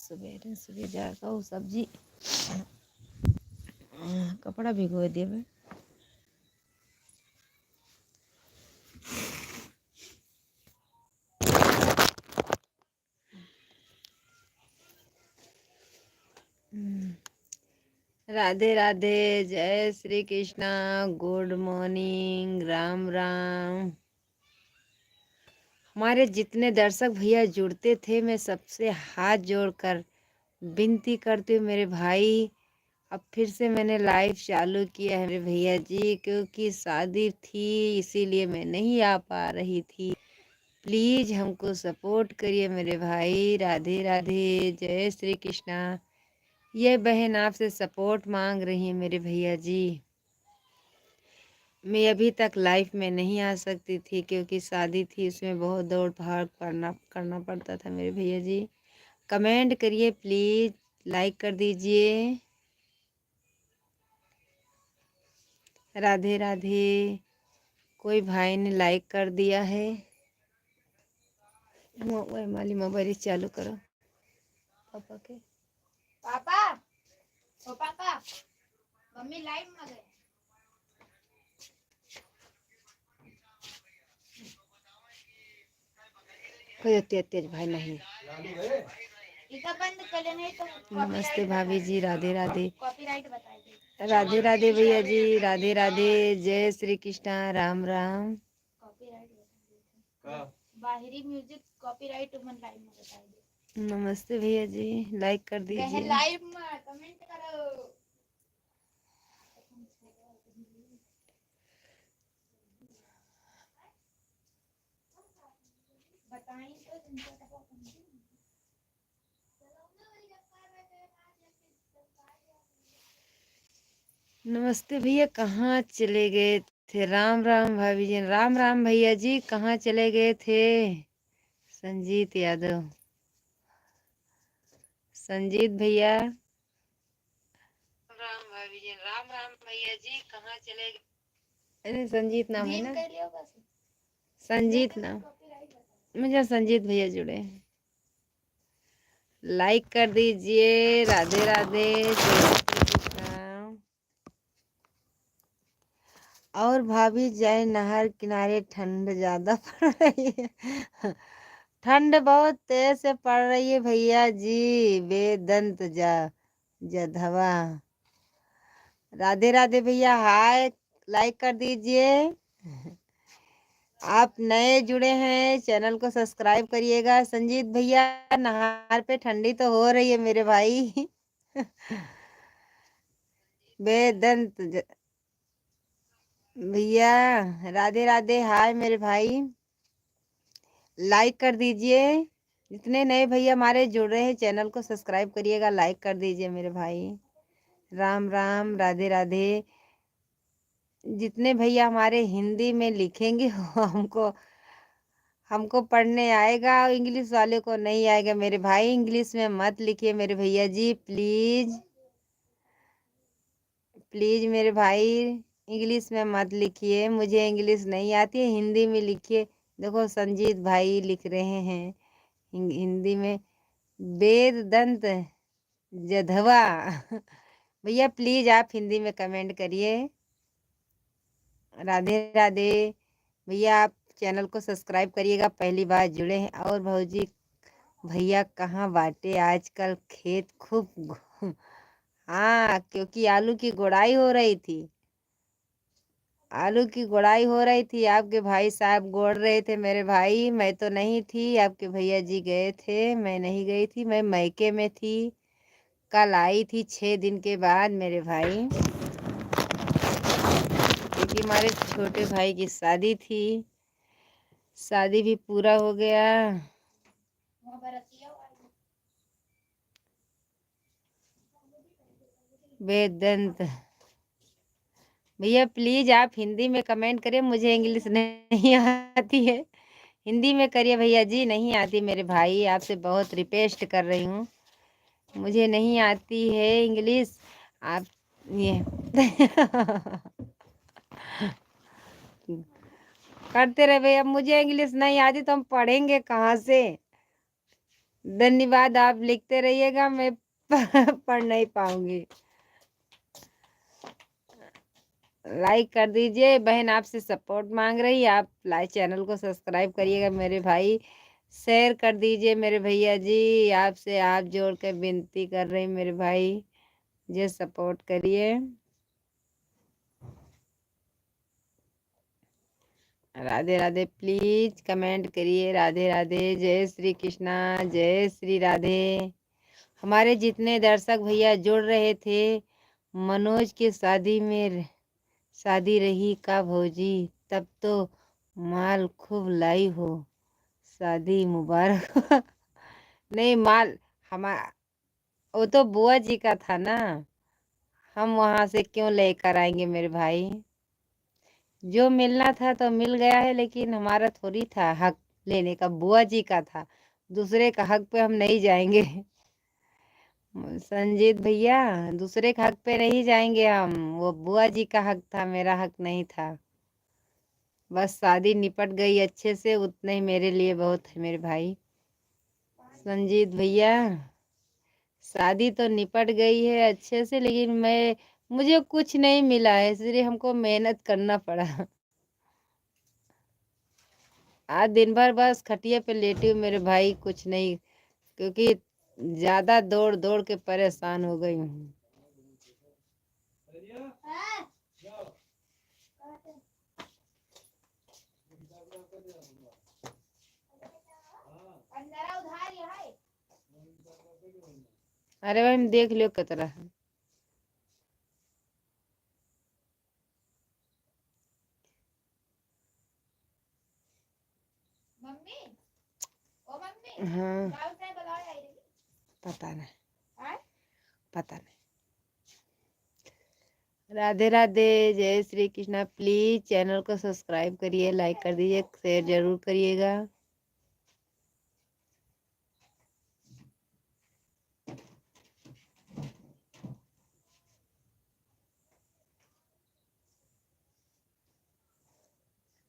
सवेरे सवेरे जाकर वो सब्जी कपड़ा भिगो देवे। राधे राधे, जय श्री कृष्णा, गुड मॉर्निंग, राम राम। हमारे जितने दर्शक भैया जुड़ते थे, मैं सबसे हाथ जोड़कर विनती करती हूँ मेरे भाई, अब फिर से मैंने लाइव चालू किया है मेरे भैया जी, क्योंकि शादी थी इसीलिए मैं नहीं आ पा रही थी। प्लीज़ हमको सपोर्ट करिए मेरे भाई। राधे राधे, जय श्री कृष्णा। ये बहन आपसे सपोर्ट मांग रही है मेरे भैया जी। मैं अभी तक लाइफ में नहीं आ सकती थी क्योंकि शादी थी, उसमें बहुत दौड़ भाग करना पड़ता था मेरे भैया जी। कमेंट करिए प्लीज़, लाइक कर दीजिए। राधे राधे। कोई भाई ने लाइक कर दिया है। माली मोबाइल चालू करो पापा के। पापा ओ पापा, मम्मी लाइव में गए। कोई तेज भाई नहीं। नमस्ते भाभी जी, राधे राधे। कॉपीराइट बताइए। राधे राधे भैया जी, राधे राधे, जय श्री कृष्णा, राम राम। कॉपीराइट बाहरी म्यूजिक कॉपीराइट मन लाइव में बताइए। नमस्ते भैया जी, लाइक कर दीजिए। लाइव में कमेंट करो। नमस्ते भैया, कहाँ चले गए थे? राम राम भाभी जी, राम राम भैया जी, कहाँ चले गए थे? संजीत यादव, संजीत भैया। राम भाभी जी, राम राम भैया जी, कहाँ चले गए? अरे संजीत नाम है ना, संजीत नाम। मुझे संजीत भैया जुड़े। लाइक कर दीजिए। राधे राधे, जय श्री कृष्णा। और भाभी जाए नहर किनारे, ठंड ज्यादा पड़ रही है। ठंड बहुत तेज से पड़ रही है भैया जी। बेदंत जधवा। राधे राधे भैया, हाय, लाइक कर दीजिए। आप नए जुड़े हैं, चैनल को सब्सक्राइब करिएगा। संजीत भैया, नहर पे ठंडी तो हो रही है मेरे भाई। बेदंत भैया, राधे राधे, हाय मेरे भाई, लाइक कर दीजिए। जितने नए भैया हमारे जुड़ रहे हैं, चैनल को सब्सक्राइब करिएगा, लाइक कर दीजिए मेरे भाई। राम राम, राधे राधे। जितने भैया हमारे हिंदी में लिखेंगे हमको हमको पढ़ने आएगा, इंग्लिश वाले को नहीं आएगा मेरे भाई। इंग्लिश में मत लिखिए मेरे भैया जी, प्लीज प्लीज मेरे भाई, इंग्लिश में मत लिखिए, मुझे इंग्लिश नहीं आती है, हिंदी में लिखिए। देखो संजीत भाई लिख रहे हैं हिंदी में, वेद दंत जधवा। भैया प्लीज आप हिंदी में कमेंट करिए। राधे राधे भैया, आप चैनल को सब्सक्राइब करिएगा, पहली बार जुड़े हैं। और भौजी भैया कहाँ बाटे आजकल? खेत खूब हाँ, क्योंकि आलू की गुड़ाई हो रही थी, आलू की गुड़ाई हो रही थी। आपके भाई साहब गोड़ रहे थे मेरे भाई, मैं तो नहीं थी, आपके भैया जी गए थे, मैं नहीं गई थी, मैं मैके में थी। कल आई थी 6 दिन के बाद मेरे भाई, क्योंकि हमारे छोटे भाई की शादी थी। शादी भी पूरा हो गया। वेदंत भैया प्लीज आप हिंदी में कमेंट करिए, मुझे इंग्लिश नहीं आती है, हिंदी में करिए भैया जी। नहीं आती मेरे भाई, आपसे बहुत रिक्वेस्ट कर रही हूँ, मुझे नहीं आती है इंग्लिश। आप ये करते रहे भैया, मुझे इंग्लिश नहीं आती तो हम पढ़ेंगे कहाँ से? धन्यवाद, आप लिखते रहिएगा, मैं पढ़ नहीं पाऊंगी। लाइक कर दीजिए, बहन आपसे सपोर्ट मांग रही है, आप लाइक चैनल को सब्सक्राइब करिएगा मेरे भाई। शेयर कर दीजिए मेरे भैया जी, आपसे आप जोड़ कर विनती कर रही मेरे भाई, जे सपोर्ट करिए। राधे राधे, प्लीज कमेंट करिए, राधे राधे, जय श्री कृष्णा, जय श्री राधे। हमारे जितने दर्शक भैया जुड़ रहे थे, मनोज की शादी रही का भौजी, तब तो माल खूब लाई हो, शादी मुबारक। नहीं माल, हमारा वो तो बुआ जी का था ना, हम वहां से क्यों लेकर आएंगे मेरे भाई। जो मिलना था तो मिल गया है, लेकिन हमारा थोड़ी था हक लेने का, बुआ जी का था, दूसरे का हक पे हम नहीं जाएंगे। संजीत भैया, दूसरे के हक पे नहीं जाएंगे हम, वो बुआ जी का हक था, मेरा हक नहीं था। बस शादी निपट गई अच्छे से, उतने ही मेरे लिए बहुत है मेरे भाई। संजीत भैया, शादी तो निपट गई है अच्छे से, लेकिन मुझे कुछ नहीं मिला है, इसलिए हमको मेहनत करना पड़ा। आज दिन भर बस खटिया पे लेटी हूँ मेरे भाई, कुछ नहीं, क्योंकि ज्यादा दौड़ दौड़ के परेशान हो गई हूँ। अरे भाई हम देख लियो कतरा है। हाँ, पता नहीं, पता नहीं। राधे राधे, जय श्री कृष्णा, प्लीज चैनल को सब्सक्राइब करिए, लाइक कर दीजिए, शेयर जरूर करिएगा।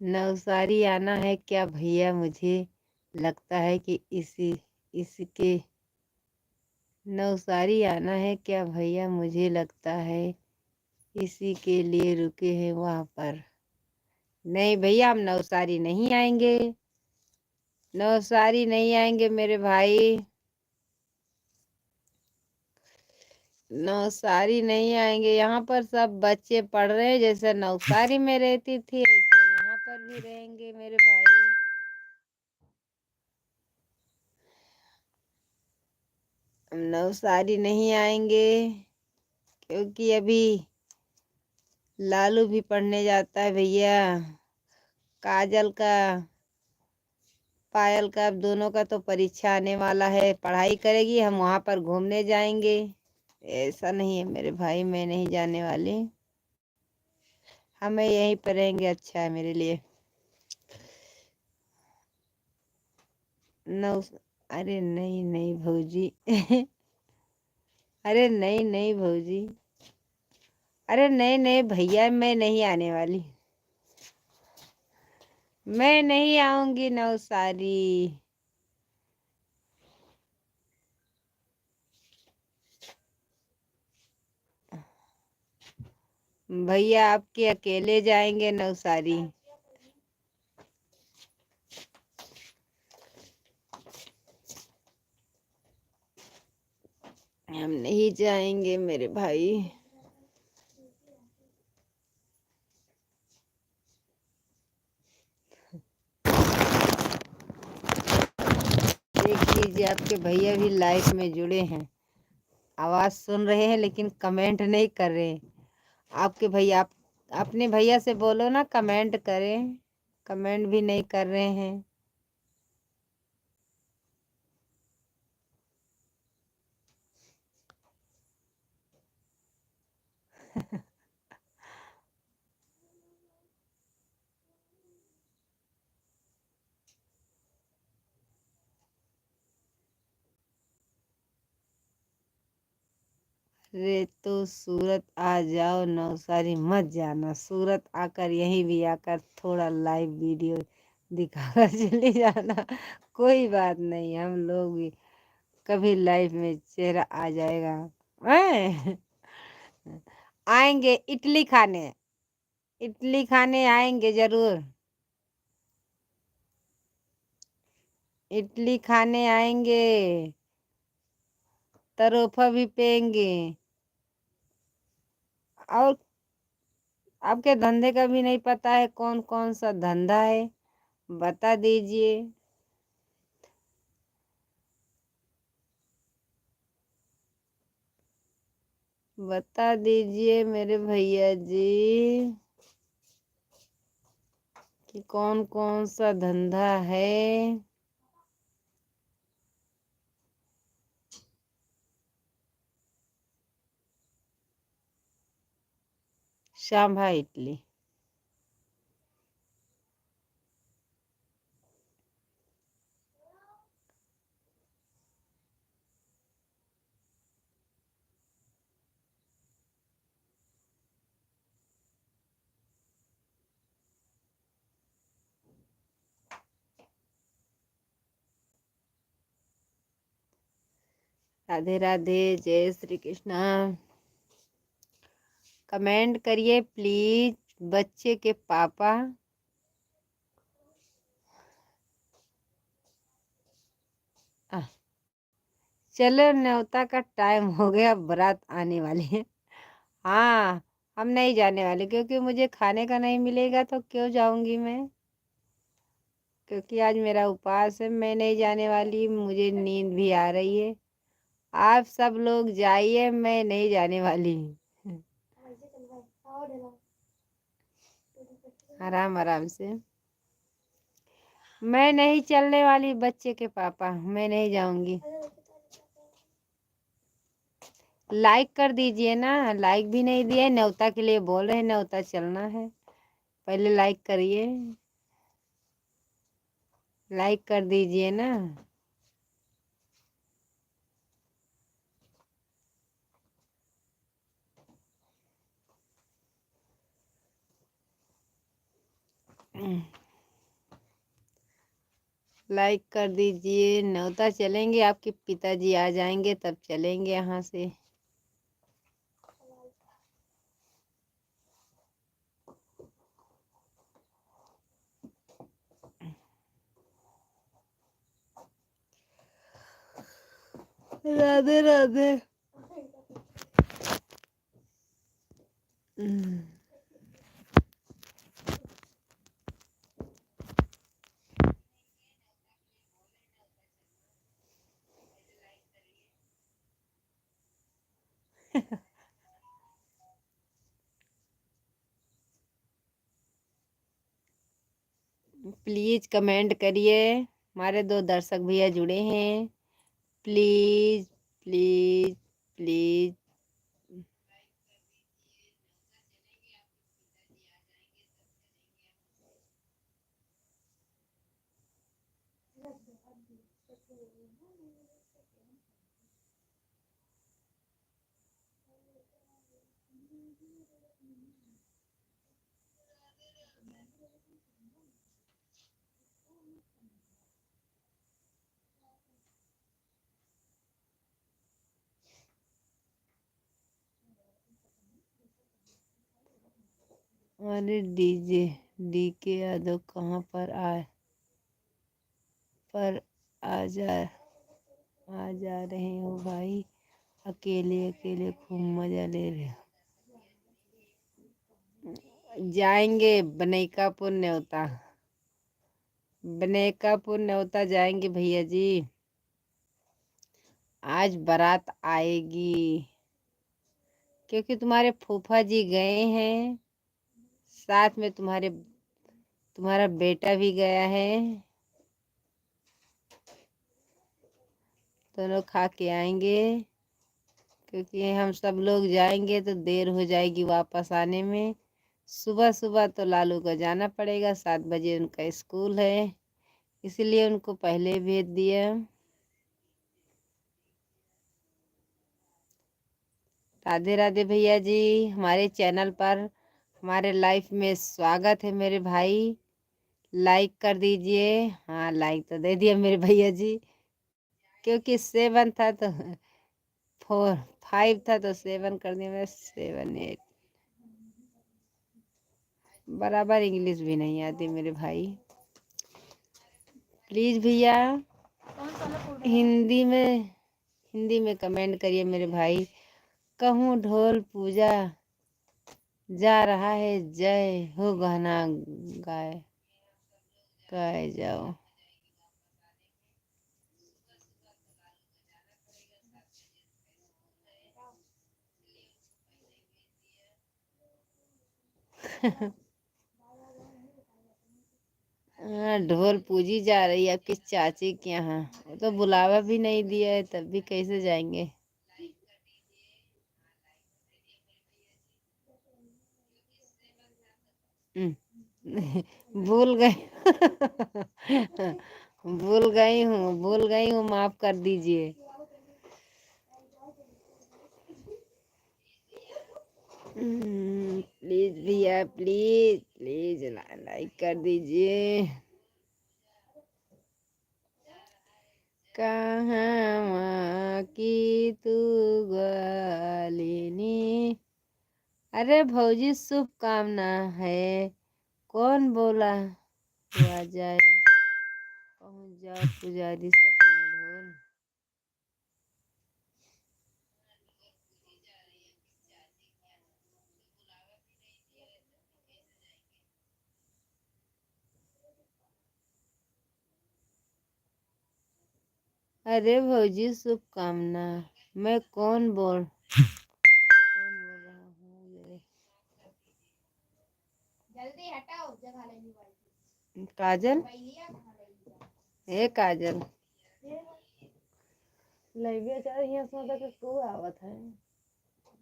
नवसारी आना है क्या भैया, मुझे लगता है कि इसके नवसारी आना है क्या भैया, मुझे लगता है इसी के लिए रुके हैं वहां पर। नहीं भैया, हम नवसारी नहीं आएंगे, नवसारी नहीं आएंगे मेरे भाई, नवसारी नहीं आएंगे। यहाँ पर सब बच्चे पढ़ रहे हैं, जैसे नवसारी में रहती थी ऐसे यहाँ पर भी रहेंगे मेरे भाई। हम नवसारी नहीं आएंगे, क्योंकि अभी लालू भी पढ़ने जाता है भैया, काजल का, पायल का, अब दोनों का तो परीक्षा आने वाला है, पढ़ाई करेगी, हम वहां पर घूमने जाएंगे। ऐसा नहीं है मेरे भाई, मैं नहीं जाने वाली, हमें यहीं पर रहेंगे, अच्छा है मेरे लिए। नौ अरे नहीं नहीं भौजी। अरे नहीं नहीं भौजी, अरे नहीं नहीं भैया, मैं नहीं आने वाली, मैं नहीं आऊंगी नवसारी। भैया आपके अकेले जाएंगे नवसारी, हम नहीं जाएंगे मेरे भाई। देख लीजिए, आपके भैया भी लाइव में जुड़े हैं, आवाज सुन रहे हैं लेकिन कमेंट नहीं कर रहे हैं। आपके भैया, आप अपने भैया से बोलो ना कमेंट करें, कमेंट भी नहीं कर रहे हैं। अरे तो सूरत आ जाओ, नवसारी मत जाना, सूरत आकर यहीं भी आकर थोड़ा लाइव वीडियो दिखाकर चले जाना। कोई बात नहीं, हम लोग भी कभी लाइफ में चेहरा आ जाएगा। हैं? आएंगे इडली खाने, इडली खाने आएंगे जरूर, इडली खाने आएंगे, तरोफा भी पेंगे। और आपके धंधे का भी नहीं पता है कौन कौन सा धंधा है, बता दीजिए। बता दीजिए मेरे भैया जी कि कौन कौन सा धंधा है। शांभा इडली। राधे राधे, जय श्री कृष्णा। कमेंट करिए प्लीज बच्चे के पापा। चलो न्योता का टाइम हो गया, बारात आने वाली है। हाँ, हम नहीं जाने वाले क्योंकि मुझे खाने का नहीं मिलेगा तो क्यों जाऊंगी मैं, क्योंकि आज मेरा उपवास है। मैं नहीं जाने वाली, मुझे नींद भी आ रही है। आप सब लोग जाइए, मैं नहीं जाने वाली। आराम आराम से। मैं नहीं चलने वाली बच्चे के पापा, मैं नहीं जाऊंगी। लाइक कर दीजिए ना, लाइक भी नहीं दिए। न्योता के लिए बोल रहे हैं, न्योता चलना है, पहले लाइक करिए, लाइक कर दीजिए ना। लाइक कर दीजिए। न्योता चलेंगे, आपके पिताजी आ जाएंगे तब चलेंगे यहाँ से। राधे राधे। प्लीज कमेंट करिए, हमारे 2 दर्शक भैया जुड़े हैं। Please please please. अरे डीजे डीके यादव कहाँ पर आ जा रहे हो भाई, अकेले अकेले खूब मजा ले रहे हो। जाएंगे बनेकापुर न्योता, बनेकापुर न्योता जाएंगे भैया जी। आज बारात आएगी क्योंकि तुम्हारे फूफा जी गए हैं, साथ में तुम्हारा बेटा भी गया है। दोनों खा के आएंगे क्योंकि हम सब लोग जाएंगे तो देर हो जाएगी वापस आने में। सुबह सुबह तो लालू को जाना पड़ेगा, 7 बजे उनका स्कूल है, इसलिए उनको पहले भेज दिया। राधे राधे भैया जी, हमारे चैनल पर हमारे लाइफ में स्वागत है मेरे भाई। लाइक कर दीजिए। हाँ, लाइक तो दे दिया मेरे भैया जी। क्योंकि 7 था तो 5 था तो 7 कर दिया मैं, 7 8। बराबर इंग्लिश भी नहीं आती मेरे भाई। प्लीज भैया हिंदी में कमेंट करिए मेरे भाई। कहूँ ढोल पूजा जा रहा है, जय हो गहना गाए गाए जाओ। ढोल पूजी जा रही है आपकी चाची के यहाँ। वो तो बुलावा भी नहीं दिया है, तब भी कैसे जाएंगे। भूल गई। भूल गई हूँ, माफ कर दीजिए। प्लीज भैया, प्लीज प्लीज लाइक कर दीजिए। कहाँ की तू ग्वालिनी। अरे भौजी शुभकामना है। कौन बोला हुआ जाए, पहुँच जाओ पुजारी सपना ढोल। अरे भौजी शुभकामना। मैं कौन बोल रहा हूँ। जल्दी हटाओ, जगह नहीं। काजल, ए काजल लइबे चाहे यहाँ सोचा के तू आवत है,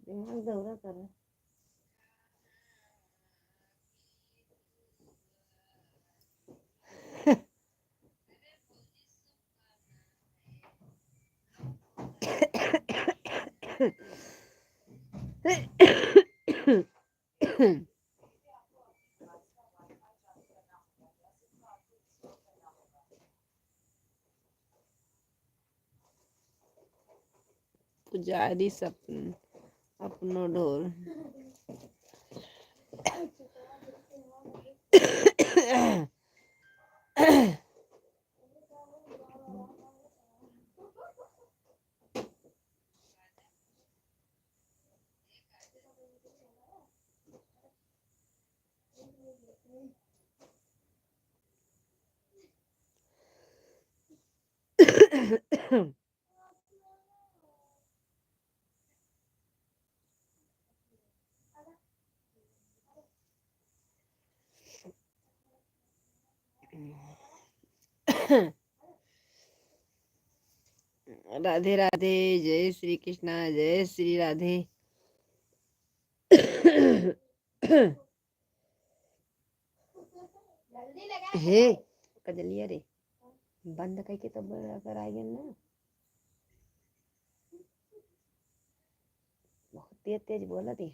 दिमाग दौरा कर। पुजारी सपन अपनो ढोल। राधे राधे, जय श्री कृष्णा, जय श्री राधे। हे कजलिया रे, बंद करके तब अगर आएंगे ना। बहुत तेज तेज बोला थी।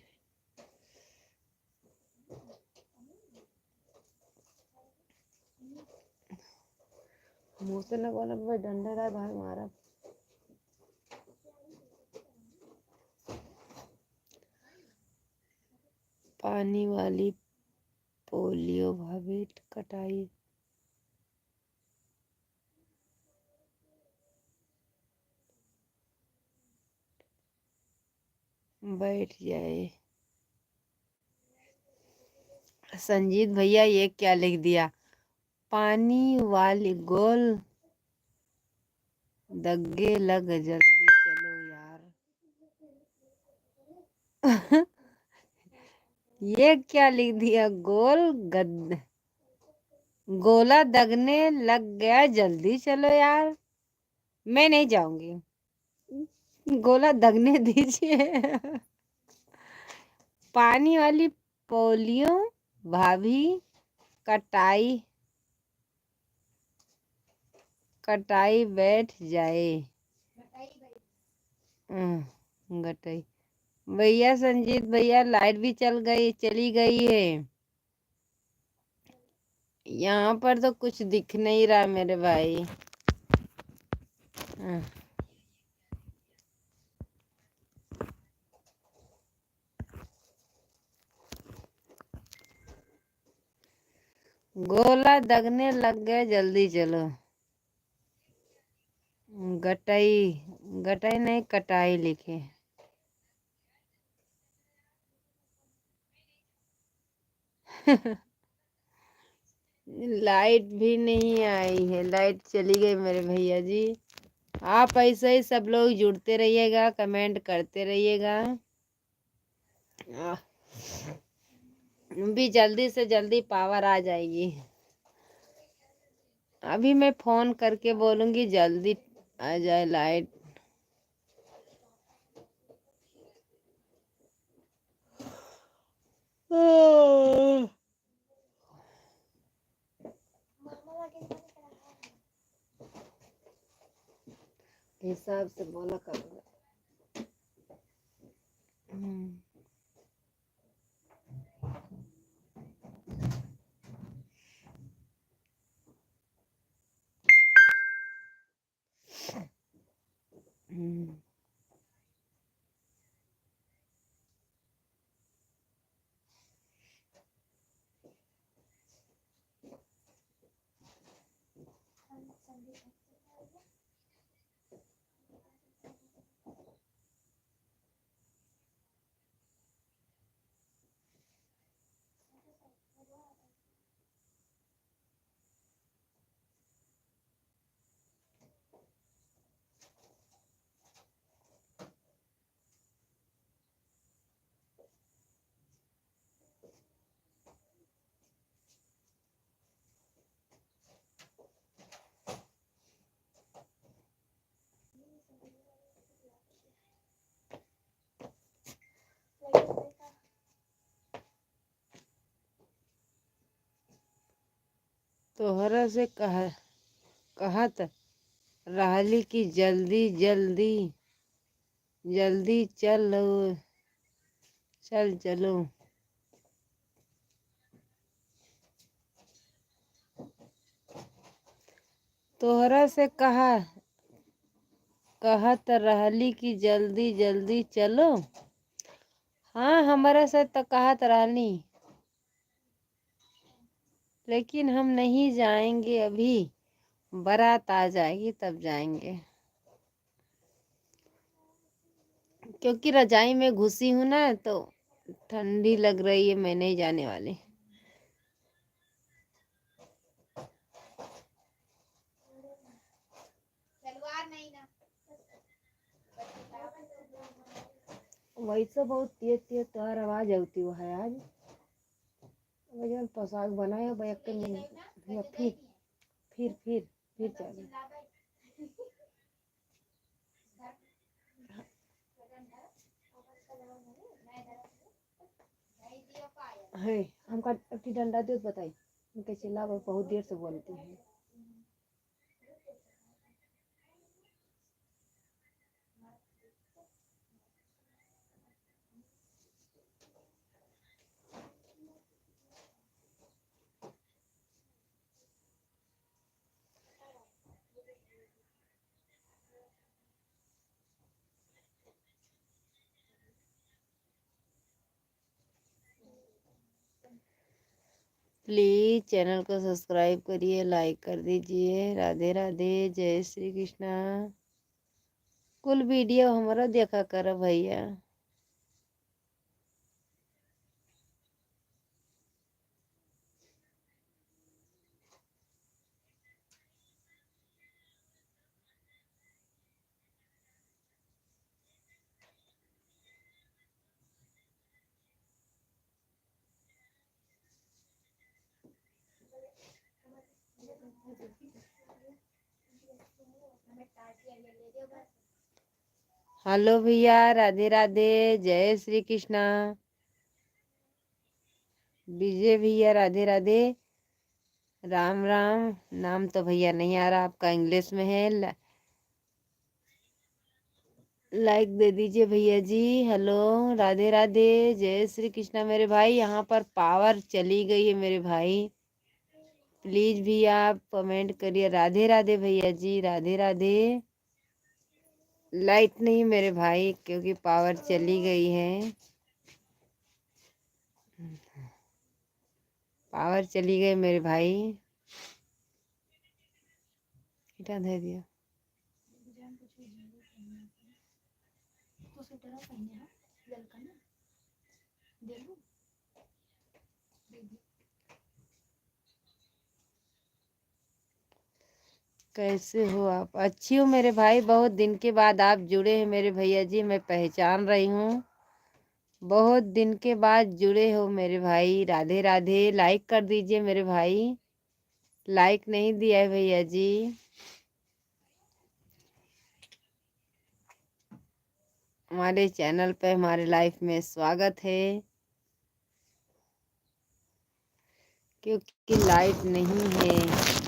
मुंह से न बोला, डंडा रहा भाग मारा। पानी वाली पोलियो भाभी कटाई। बैठ जाए। संजीत भैया ये क्या लिख दिया, पानी वाली गोल दग्गे लग, जल्दी चलो यार। ये क्या लिख दिया, गोला दगने लग गया, जल्दी चलो यार। मैं नहीं जाऊंगी, गोला दगने दीजिए। पानी वाली पोलियो भाभी कटाई कटाई बैठ जाए। गटाई भैया, संजीत भैया लाइट भी चली गई है। यहाँ पर तो कुछ दिख नहीं रहा मेरे भाई। गोला दगने लग गए, जल्दी चलो। गटाई, गटाई नहीं कटाई लिखे। लाइट भी नहीं आई है, लाइट चली गई मेरे भैया जी। आप ऐसे ही सब लोग जुड़ते रहिएगा, कमेंट करते रहिएगा। भी जल्दी से जल्दी पावर आ जाएगी। अभी मैं फोन करके बोलूंगी जल्दी आ जाए लाइट। हिसाब से बोला करूँगा। तोहरा से कहत रहली कि जल्दी जल्दी जल्दी चलो, चलो। तोहरा से कहत रहली कि जल्दी जल्दी चलो। हाँ, हमारा से तो कहत रहनी, लेकिन हम नहीं जाएंगे अभी। बारात आ जाएगी तब जाएंगे, क्योंकि रजाई में घुसी हूं ना, तो ठंडी लग रही है, मैं नहीं जाने वाली। वैसे बहुत तेज तेज तोहर आवाज आती वो है आज। वजन पोशाक बनाए बैग के नहीं। या फिर चलो है। हमका एक डंडा दे बताई, उनके चिल्ला बहुत देर से बोलती है। प्लीज चैनल को सब्सक्राइब करिए, लाइक कर दीजिए। राधे राधे, जय श्री कृष्णा। कुल वीडियो हमारा देखा करो भैया। हेलो भैया, राधे राधे, जय श्री कृष्णा। विजय भैया राधे राधे, राम राम। नाम तो भैया नहीं आ रहा आपका, इंग्लिश में है। लाइक दे दीजिए भैया जी। हेलो, राधे राधे, जय श्री कृष्णा मेरे भाई। यहाँ पर पावर चली गई है मेरे भाई, प्लीज भी आप कमेंट करिए। राधे राधे भैया जी, राधे राधे। लाइट नहीं मेरे भाई, क्योंकि पावर चली गई है। पावर चली गई मेरे भाई। इटा दे दिया। कैसे हो आप? अच्छी हूँ मेरे भाई, बहुत दिन के बाद आप जुड़े हैं मेरे भैया जी, मैं पहचान रही हूँ। बहुत दिन के बाद जुड़े हो मेरे भाई। राधे राधे। लाइक कर दीजिए मेरे भाई, लाइक नहीं दिया है भैया जी। हमारे चैनल पे हमारे लाइफ में स्वागत है। क्योंकि लाइट नहीं है।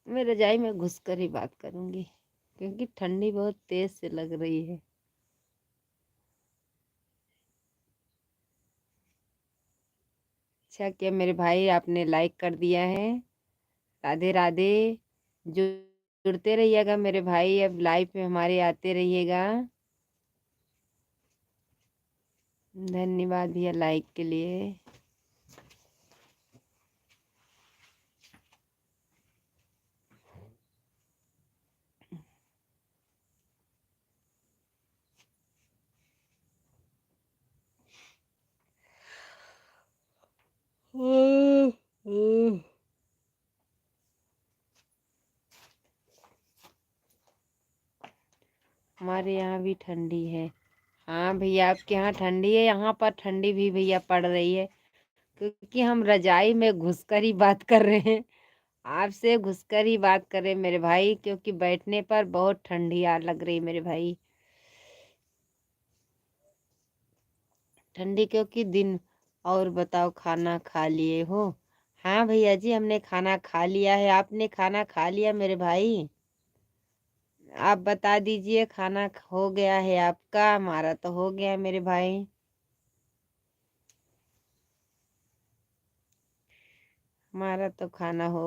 मैं रजाई में घुसकर ही बात करूंगी क्योंकि ठंडी बहुत तेज से लग रही है। अच्छा क्या मेरे भाई, आपने लाइक कर दिया है। राधे राधे। जुड़ते रहिएगा मेरे भाई, अब लाइव में हमारे आते रहिएगा। धन्यवाद भैया लाइक के लिए। हमारे यहाँ भी ठंडी है। हाँ भैया, आपके यहाँ ठंडी है, यहाँ पर ठंडी भी भैया पड़ रही है क्योंकि हम रजाई में घुसकर ही बात कर रहे हैं। आपसे घुसकर ही बात कर रहे हैं मेरे भाई, क्योंकि बैठने पर बहुत ठंडी आ लग रही मेरे भाई। ठंडी क्योंकि दिन। और बताओ, खाना खा लिए हो? हाँ भैया जी, हमने खाना खा लिया है। आपने खाना खा लिया मेरे भाई? आप बता दीजिए, खाना हो गया है आपका? हमारा तो हो गया है मेरे भाई। हमारा तो खाना हो